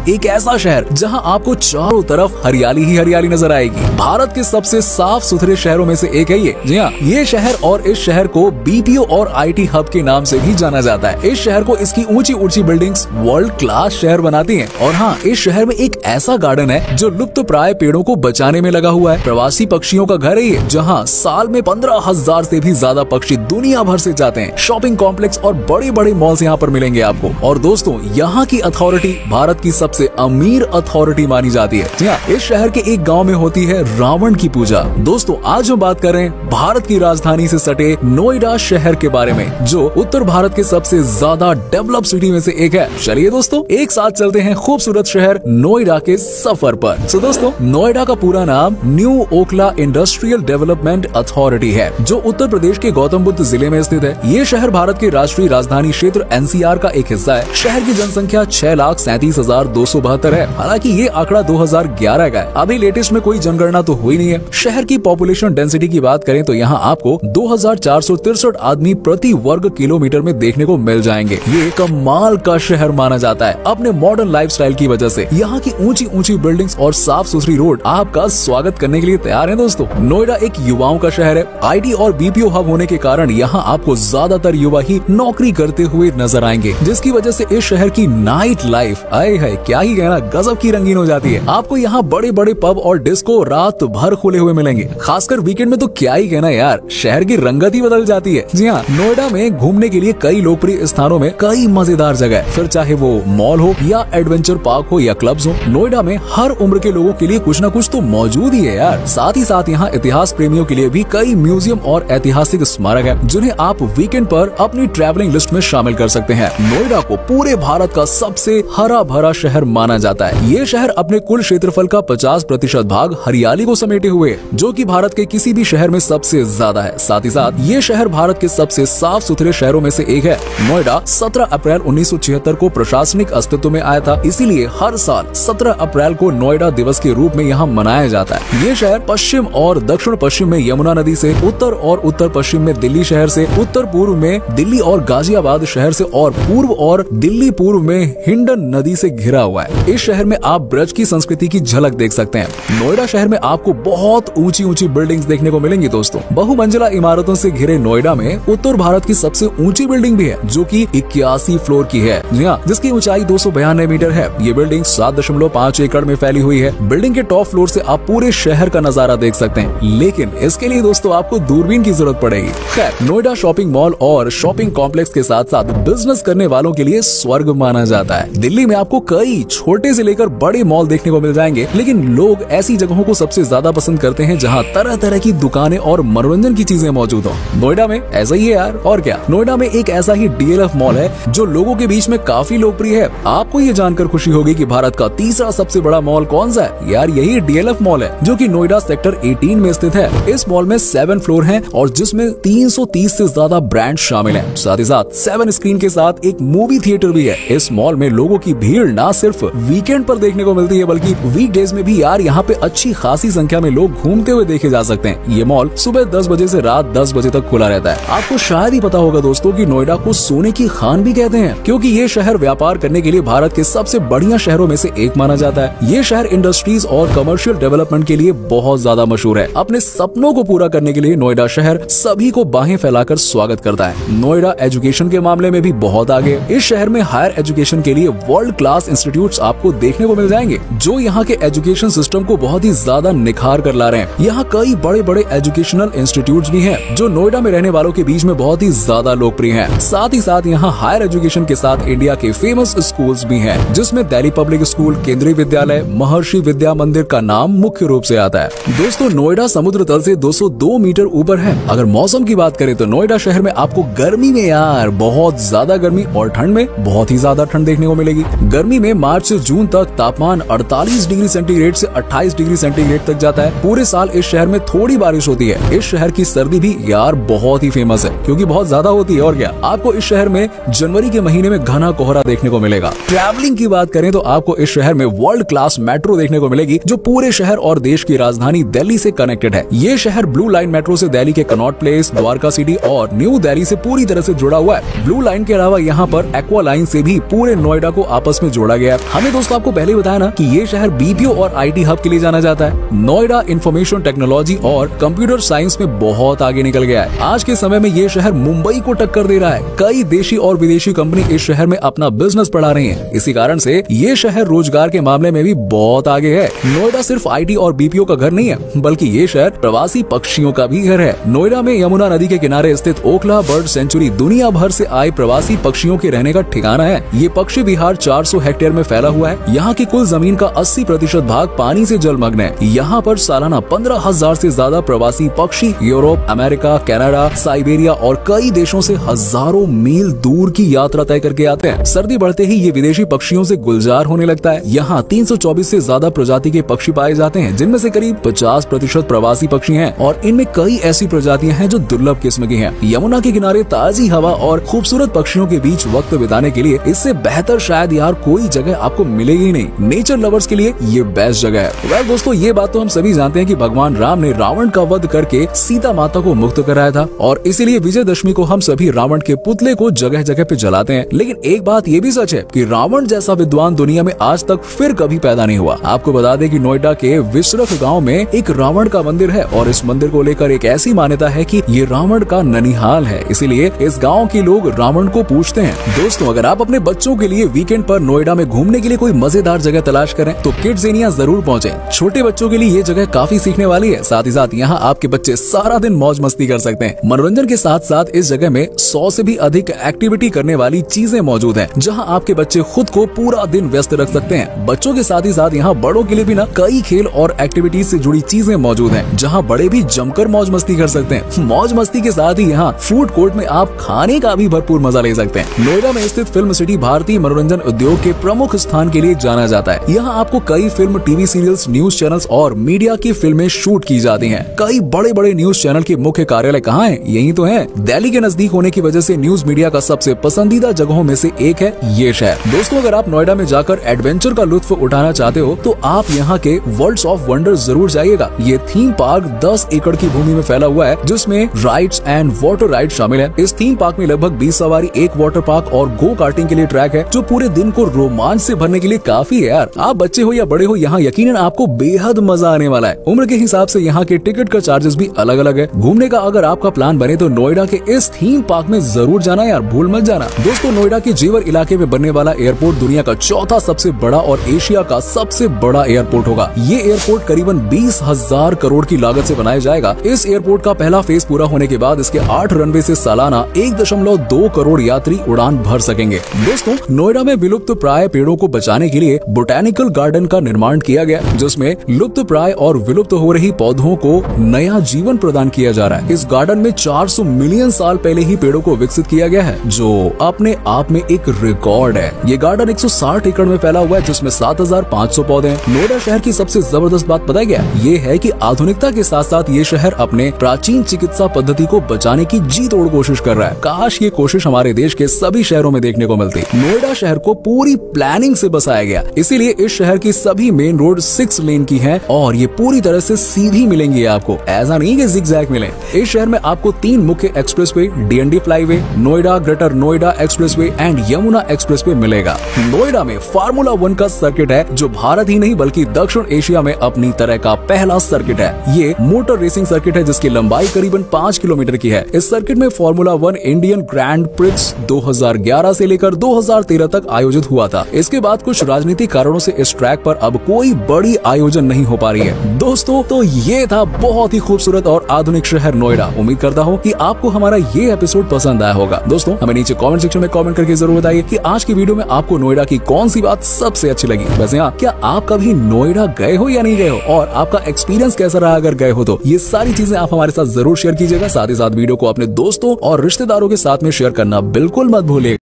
एक ऐसा शहर जहां आपको चारों तरफ हरियाली ही हरियाली नजर आएगी। भारत के सबसे साफ सुथरे शहरों में से एक है ये। जी हाँ, ये शहर और इस शहर को बीपीओ और आईटी हब के नाम से भी जाना जाता है। इस शहर को इसकी ऊंची ऊंची बिल्डिंग्स वर्ल्ड क्लास शहर बनाती हैं। और हाँ, इस शहर में एक ऐसा गार्डन है जो लुप्त प्राय पेड़ों को बचाने में लगा हुआ है। प्रवासी पक्षियों का घर है ये, जहाँ साल में 15,000 से भी ज्यादा पक्षी दुनिया भर से जाते हैं। शॉपिंग कॉम्प्लेक्स और बड़े बड़े मॉल्स यहाँ पर मिलेंगे आपको। और दोस्तों, यहाँ की अथॉरिटी भारत की सबसे अमीर अथॉरिटी मानी जाती है। जी हाँ, इस शहर के एक गांव में होती है रावण की पूजा। दोस्तों, आज हम बात करें भारत की राजधानी से सटे नोएडा शहर के बारे में, जो उत्तर भारत के सबसे ज्यादा डेवलप सिटी में से एक है। चलिए दोस्तों, एक साथ चलते हैं खूबसूरत शहर नोएडा के सफर पर। तो दोस्तों, नोएडा का पूरा नाम new Okhla industrial development authority है, जो उत्तर प्रदेश के गौतम बुद्ध जिले में स्थित है। ये शहर भारत के राष्ट्रीय राजधानी क्षेत्र एनसीआर का एक हिस्सा है। शहर की जनसंख्या 6,37,272 है। हालांकि ये आंकड़ा 2011 का है। अभी लेटेस्ट में कोई जनगणना तो हुई नहीं है। शहर की पॉपुलेशन डेंसिटी की बात करें तो यहाँ आपको 2,463 आदमी प्रति वर्ग किलोमीटर में देखने को मिल जाएंगे। ये कमाल का शहर माना जाता है अपने मॉडर्न लाइफस्टाइल की वजह से। यहाँ की ऊंची ऊंची बिल्डिंग्स और साफ सुथरी रोड आपका स्वागत करने के लिए तैयार है। दोस्तों, नोएडा एक युवाओं का शहर है। आईटी और बीपीओ हब होने के कारण यहाँ आपको ज्यादातर युवा ही नौकरी करते हुए नजर आएंगे, जिसकी वजह से इस शहर की नाइट लाइफ आए है क्या ही कहना, गजब की रंगीन हो जाती है। आपको यहाँ बड़े बड़े पब और डिस्को रात भर खुले हुए मिलेंगे। खासकर वीकेंड में तो क्या ही कहना यार, शहर की रंगत ही बदल जाती है। जी हाँ, नोएडा में घूमने के लिए कई लोकप्रिय स्थानों में कई मजेदार जगह है। फिर चाहे वो मॉल हो या एडवेंचर पार्क हो या क्लब्स हो, नोएडा में हर उम्र के लोगों के लिए कुछ न कुछ तो मौजूद ही है यार। साथ ही साथ यहाँ इतिहास प्रेमियों के लिए भी कई म्यूजियम और ऐतिहासिक स्मारक है, जिन्हें आप वीकेंड पर अपनी ट्रैवलिंग लिस्ट में शामिल कर सकते हैं। नोएडा को पूरे भारत का सबसे हरा भरा शहर माना जाता है। ये शहर अपने कुल क्षेत्रफल का 50% भाग हरियाली को समेटे हुए, जो कि भारत के किसी भी शहर में सबसे ज्यादा है। साथ ही साथ ये शहर भारत के सबसे साफ सुथरे शहरों में से एक है। नोएडा 17 अप्रैल 1976 को प्रशासनिक अस्तित्व में आया था, इसीलिए हर साल 17 अप्रैल को नोएडा दिवस के रूप में यहाँ मनाया जाता है। ये शहर पश्चिम और दक्षिण पश्चिम में यमुना नदी से, उत्तर और उत्तर पश्चिम में दिल्ली शहर से, उत्तर पूर्व में दिल्ली और गाजियाबाद शहर से और पूर्व और दिल्ली पूर्व में हिंडन नदी से घिरा हुआ है। इस शहर में आप ब्रज की संस्कृति की झलक देख सकते हैं। नोएडा शहर में आपको बहुत ऊंची ऊंची बिल्डिंग्स देखने को मिलेंगी। दोस्तों, बहुमंजिला इमारतों से घिरे नोएडा में उत्तर भारत की सबसे ऊंची बिल्डिंग भी है, जो कि 81 फ्लोर की है। जिसकी ऊंचाई 292 मीटर है। ये बिल्डिंग 7.5 एकड़ में फैली हुई है। बिल्डिंग के टॉप फ्लोर से आप पूरे शहर का नजारा देख सकते हैं, लेकिन इसके लिए दोस्तों आपको दूरबीन की जरूरत पड़ेगी। खैर, नोएडा शॉपिंग मॉल और शॉपिंग कॉम्प्लेक्स के साथ साथ बिजनेस करने वालों के लिए स्वर्ग माना जाता है। दिल्ली में आपको कई छोटे से लेकर बड़े मॉल देखने को मिल जाएंगे, लेकिन लोग ऐसी जगहों को सबसे ज्यादा पसंद करते हैं जहां तरह तरह की दुकानें और मनोरंजन की चीजें मौजूद हो। नोएडा में ऐसा ही है यार, और क्या। नोएडा में एक ऐसा ही डीएलएफ मॉल है जो लोगों के बीच में काफी लोकप्रिय है। आपको ये जानकर खुशी होगी कि भारत का तीसरा सबसे बड़ा मॉल कौन सा है यार, यही डीएलएफ मॉल है, जो कि नोएडा सेक्टर 18 में स्थित है। इस मॉल में 7 फ्लोर हैं और जिसमें 330 से ज्यादा ब्रांड शामिल हैं। साथ ही साथ 7 स्क्रीन के साथ एक मूवी थिएटर भी है। इस मॉल में लोगों की भीड़ ना सिर्फ वीकेंड पर देखने को मिलती है, बल्कि वीकडेज में भी यार यहाँ पे अच्छी खासी संख्या में लोग घूमते हुए देखे जा सकते हैं। ये मॉल सुबह 10 बजे से रात 10 बजे तक खुला रहता है। आपको शायद ही पता होगा दोस्तों कि नोएडा को सोने की खान भी कहते हैं, क्योंकि ये शहर व्यापार करने के लिए भारत के सबसे बढ़िया शहरों में से एक माना जाता है। ये शहर इंडस्ट्रीज और कमर्शियल डेवलपमेंट के लिए बहुत ज्यादा मशहूर है। अपने सपनों को पूरा करने के लिए नोएडा शहर सभी को बाहें फैलाकर स्वागत करता है। नोएडा एजुकेशन के मामले में भी बहुत आगे। इस शहर में हायर एजुकेशन के लिए वर्ल्ड क्लास इंस्टीट्यूट्स आपको देखने को मिल जाएंगे, जो यहाँ के एजुकेशन सिस्टम को बहुत ही ज्यादा निखार कर ला रहे हैं। यहाँ कई बड़े बड़े एजुकेशनल इंस्टीट्यूट्स भी हैं, जो नोएडा में रहने वालों के बीच में बहुत ही ज्यादा लोकप्रिय हैं। साथ ही साथ यहाँ हायर एजुकेशन के साथ इंडिया के फेमस स्कूल्स भी हैं, जिसमें दिल्ली पब्लिक स्कूल, केंद्रीय विद्यालय, महर्षि विद्या मंदिर का नाम मुख्य रूप से आता है। दोस्तों, नोएडा समुद्र तल से 202 मीटर ऊपर है। अगर मौसम की बात करें तो नोएडा शहर में आपको गर्मी में यार बहुत ज्यादा गर्मी और ठंड में बहुत ही ज्यादा ठंड देखने को मिलेगी। गर्मी में मार्च से जून तक तापमान 48 डिग्री सेंटीग्रेड से 28 डिग्री सेंटीग्रेड तक जाता है। पूरे साल इस शहर में थोड़ी बारिश होती है। इस शहर की सर्दी भी यार बहुत ही फेमस है, क्योंकि बहुत ज्यादा होती है। और क्या, आपको इस शहर में जनवरी के महीने में घना कोहरा देखने को मिलेगा। ट्रैवलिंग की बात करें तो आपको इस शहर में वर्ल्ड क्लास मेट्रो देखने को मिलेगी, जो पूरे शहर और देश की राजधानी दिल्ली से कनेक्टेड है। ये शहर ब्लू लाइन मेट्रो से दिल्ली के कनॉट प्लेस, द्वारका सिटी और न्यू दिल्ली से पूरी तरह से जुड़ा हुआ है। ब्लू लाइन के अलावा यहाँ पर एक्वा लाइन से भी पूरे नोएडा को आपस में जोड़ा गया। शहर। हमें दोस्तों आपको पहले ही बताया ना कि ये शहर बीपीओ और आईटी हब के लिए जाना जाता है। नोएडा इंफॉर्मेशन टेक्नोलॉजी और कंप्यूटर साइंस में बहुत आगे निकल गया है। आज के समय में ये शहर मुंबई को टक्कर दे रहा है। कई देशी और विदेशी कंपनी इस शहर में अपना बिजनेस बढ़ा रही है। इसी कारण से ये शहर रोजगार के मामले में भी बहुत आगे है। नोएडा सिर्फ आईटी और बीपीओ का घर नहीं है, बल्कि ये शहर प्रवासी पक्षियों का भी घर है। नोएडा में यमुना नदी के किनारे स्थित ओखला बर्ड सेंचुरी दुनिया भर से आए प्रवासी पक्षियों के रहने का ठिकाना है। ये पक्षी विहार 400 हेक्टेयर में फैला हुआ है। यहाँ की कुल जमीन का 80% भाग पानी से जलमग्न है। यहाँ पर सालाना 15,000 से ज्यादा प्रवासी पक्षी यूरोप, अमेरिका, कनाडा, साइबेरिया और कई देशों से हजारों मील दूर की यात्रा तय करके आते हैं। सर्दी बढ़ते ही ये विदेशी पक्षियों से गुलजार होने लगता है। यहाँ 324 से ज्यादा प्रजाति के पक्षी पाए जाते हैं, जिनमें से करीब 50% प्रवासी पक्षी हैं और इनमें कई ऐसी प्रजातियां हैं जो दुर्लभ किस्म की हैं। यमुना के किनारे ताजी हवा और खूबसूरत पक्षियों के बीच वक्त बिताने के लिए इससे बेहतर शायद यार कोई जगह आपको मिलेगी ही नहीं। नेचर लवर्स के लिए ये बेस्ट जगह है। वेल दोस्तों, ये बात तो हम सभी जानते हैं कि भगवान राम ने रावण का वध करके सीता माता को मुक्त कराया था और इसीलिए विजयदशमी को हम सभी रावण के पुतले को जगह जगह पे जलाते हैं। लेकिन एक बात ये भी सच है कि रावण जैसा विद्वान दुनिया में आज तक फिर कभी पैदा नहीं हुआ। आपको बता दें कि नोएडा के विसरख गांव में एक रावण का मंदिर है और इस मंदिर को लेकर एक ऐसी मान्यता है कि ये रावण का ननिहाल है, इसीलिए इस गांव के लोग रावण को पूजते हैं। दोस्तों, अगर आप अपने बच्चों के लिए वीकेंड पर नोएडा में घूमने के लिए कोई मजेदार जगह तलाश करें तो किड्ज़ेनिया जरूर पहुंचे। छोटे बच्चों के लिए ये जगह काफी सीखने वाली है। साथ ही साथ यहाँ आपके बच्चे सारा दिन मौज मस्ती कर सकते हैं। मनोरंजन के साथ साथ इस जगह में 100 से भी अधिक एक्टिविटी करने वाली चीजें मौजूद हैं, जहां आपके बच्चे खुद को पूरा दिन व्यस्त रख सकते हैं। बच्चों के साथ ही साथ यहाँ बड़ों के लिए भी ना कई खेल और एक्टिविटीज से जुड़ी चीजें मौजूद हैं, जहां बड़े भी जमकर मौज मस्ती कर सकते हैं। मौज मस्ती के साथ ही यहाँ फूड कोर्ट में आप खाने का भी भरपूर मजा ले सकते हैं। नोएडा में स्थित फिल्म सिटी भारतीय मनोरंजन उद्योग के प्रमुख स्थान के लिए जाना जाता है। यहाँ आपको कई film, TV serials, news channels और मीडिया की फिल्में शूट की जाती हैं। कई बड़े बड़े न्यूज चैनल के मुख्य कार्यालय कहाँ हैं? यही तो है। दिल्ली के नजदीक होने की वजह से न्यूज मीडिया का सबसे पसंदीदा जगहों में से एक है ये शहर। दोस्तों, अगर आप नोएडा में जाकर एडवेंचर का लुत्फ उठाना चाहते हो तो आप यहाँ के वर्ल्ड्स ऑफ वंडर जरूर जाइएगा। ये थीम पार्क 10 एकड़ की भूमि में फैला हुआ है, जिसमें राइड्स एंड वाटर राइड शामिल है। इस थीम पार्क में लगभग 20 सवारी, एक वाटर पार्क और गो कार्टिंग के लिए ट्रैक है, जो पूरे दिन को रोमांच से भरने के लिए काफी है यार। आप बच्चे हो या बड़े हो, यहाँ यकीनन आपको बेहद मजा आने वाला है। उम्र के हिसाब से यहाँ के टिकट का चार्जेस भी अलग अलग है। घूमने का अगर आपका प्लान बने तो नोएडा के इस थीम पार्क में जरूर जाना यार, भूल मत जाना। दोस्तों, नोएडा के जेवर इलाके में बनने वाला एयरपोर्ट दुनिया का चौथा सबसे बड़ा और एशिया का सबसे बड़ा एयरपोर्ट होगा। ये एयरपोर्ट करीबन 20,000 करोड़ की लागत से बनाया जाएगा। इस एयरपोर्ट का पहला फेज पूरा होने के बाद इसके 8 रनवे से सालाना 1.2 करोड़ यात्री उड़ान भर सकेंगे। दोस्तों, नोएडा में विलुप्त प्राय पेड़ों को बचाने के लिए बोटैनिकल गार्डन का निर्माण किया गया, जिसमें लुप्त प्राय और विलुप्त हो रही पौधों को नया जीवन प्रदान किया जा रहा है। इस गार्डन में 400 मिलियन साल पहले ही पेड़ों को विकसित किया गया है, जो अपने आप में एक रिकॉर्ड है। ये गार्डन 160 एकड़ में फैला हुआ है, जिसमें 7,500 पौधे हैं। नोएडा शहर की सबसे जबरदस्त बात पता है क्या? ये है कि आधुनिकता के साथ साथ ये शहर अपने प्राचीन चिकित्सा पद्धति को बचाने की जी तोड़ कोशिश कर रहा है। काश ये कोशिश हमारे देश के सभी शहरों में देखने को मिलती। नोएडा शहर को पूरी प्लानिंग से बसाया गया, इसीलिए इस शहर की सभी मेन रोड 6 लेन की हैं और ये पूरी तरह से सीधी मिलेंगी आपको, ऐसा नहीं कि जिगजैग मिले। इस शहर में आपको 3 मुख्य expressway, DND flyway, Noida greater Noida expressway and Yamuna expressway मिलेगा। नोएडा में फार्मूला 1 का सर्किट है, जो भारत ही नहीं बल्कि दक्षिण एशिया में अपनी तरह का पहला सर्किट है। ये मोटर रेसिंग सर्किट है, जिसकी लंबाई करीबन 5 किलोमीटर की है। इस सर्किट में फार्मूला 1 इंडियन ग्रैंड प्रिक्स 2011 से लेकर 2013 तक आयोजित हुआ था। इसके बाद कुछ राजनीतिक कारणों से इस ट्रैक पर अब कोई बड़ी आयोजन नहीं हो पा रही है। दोस्तों, तो ये था बहुत ही खूबसूरत और आधुनिक शहर नोएडा। उम्मीद करता हूँ कि आपको हमारा ये एपिसोड पसंद आया होगा। दोस्तों, हमें नीचे कमेंट सेक्शन में कमेंट करके जरूर बताइए कि आज की वीडियो में आपको नोएडा की कौन सी बात सबसे अच्छी लगी। वैसे हाँ, क्या आप कभी नोएडा गए हो या नहीं गए हो, और आपका एक्सपीरियंस कैसा रहा अगर गए हो तो? ये सारी चीजें आप हमारे साथ जरूर शेयर कीजिएगा। साथ ही साथ वीडियो को अपने दोस्तों और रिश्तेदारों के साथ में शेयर करना बिल्कुल मत भूलिएगा।